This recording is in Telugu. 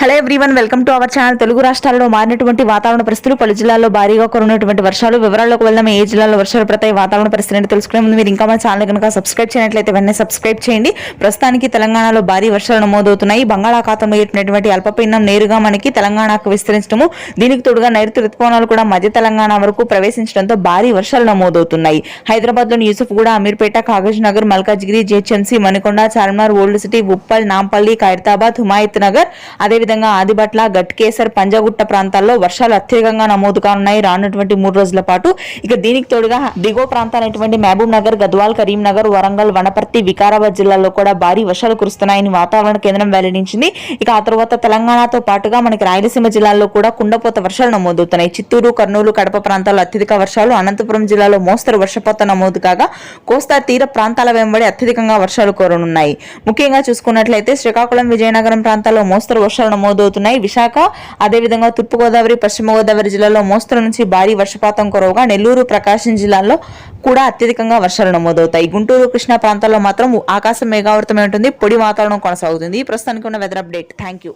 Hello everyone, welcome to our channel. Telugu రాష్ట్రాల్లో మారినటువంటి వాతావరణ పరిస్థితులు, పలు జిల్లాల్లో భారీగా కురినటువంటి వర్షాలు. వివరాల్లోకి వెళ్దాం. ఏ జిల్లాలో వర్షాలు పడతాయి, వాతావరణ పరిస్థితి తెలుసుకునే ముందు మీరు ఇంకా మన ఛానల్ కనుక సబ్స్క్రైబ్ చేయనట్లయితే వెంటనే సబ్స్క్రైబ్ చేయండి. ప్రస్తుతానికి తెలంగాణలో భారీ వర్షాలు నమోదవుతున్నాయి. బంగాళాఖాతంలో ఏర్పడినటువంటి అల్పపీడనం నేరుగా మనకి తెలంగాణకు విస్తరించడము, దీనికి తోడుగా నైరుతి రుతుపవనాలు కూడా మధ్య తెలంగాణ వరకు ప్రవేశించడంతో భారీ వర్షాలు నమోదవుతున్నాయి. హైదరాబాద్ లోని Yousufguda, Ameerpet, Kagaz Nagar, Malkajgiri, GHMC, Manikonda, Charminar, old city, Uppal, Nampally, Khairatabad, Himayat Nagar, అదేవిధంగా ఆదిబట్ల, గట్కేసర్, పంజాగుట్ట ప్రాంతాల్లో వర్షాలు అత్యధికంగా నమోదు కానున్నాయి రానున్నటువంటి 3 రోజుల పాటు. ఇక దీనికి తోడుగా దిగువ ప్రాంతాలైనటువంటి మహబూబ్ నగర్, గద్వాల్, కరీంనగర్, వరంగల్, వనపర్తి, వికారాబాద్ జిల్లాల్లో కూడా భారీ వర్షాలు కురుస్తున్నాయని వాతావరణ కేంద్రం వెల్లడించింది. ఇక ఆ తర్వాత తెలంగాణతో పాటుగా మనకి రాయలసీమ జిల్లాల్లో కూడా కుండపోత వర్షాలు నమోదవుతున్నాయి. చిత్తూరు, కర్నూలు, కడప ప్రాంతాల్లో అత్యధిక వర్షాలు, అనంతపురం జిల్లాలో మోస్తరు వర్షపాతం నమోదు కాగా కోస్తా తీర ప్రాంతాల వెంబడి అత్యధికంగా వర్షాలు కురనున్నాయి. ముఖ్యంగా చూసుకున్నట్లయితే శ్రీకాకుళం, విజయనగరం ప్రాంతాల్లో మోస్తరు వర్షాలు నమోదవుతున్నాయి. విశాఖ, అదేవిధంగా తూర్పుగోదావరి, పశ్చిమ గోదావరి జిల్లాలో మోస్తరు నుంచి భారీ వర్షపాతం కురవగా నెల్లూరు, ప్రకాశం జిల్లాల్లో కూడా అత్యధికంగా వర్షాలు నమోదవుతాయి. గుంటూరు, కృష్ణా ప్రాంతాల్లో మాత్రం ఆకాశం మేఘావృతమై ఉంటుంది. పొడి వాతావరణం కొనసాగుతుంది. ప్రస్తుతానికి ఉన్న వెదర్ అప్డేట్. Thank you.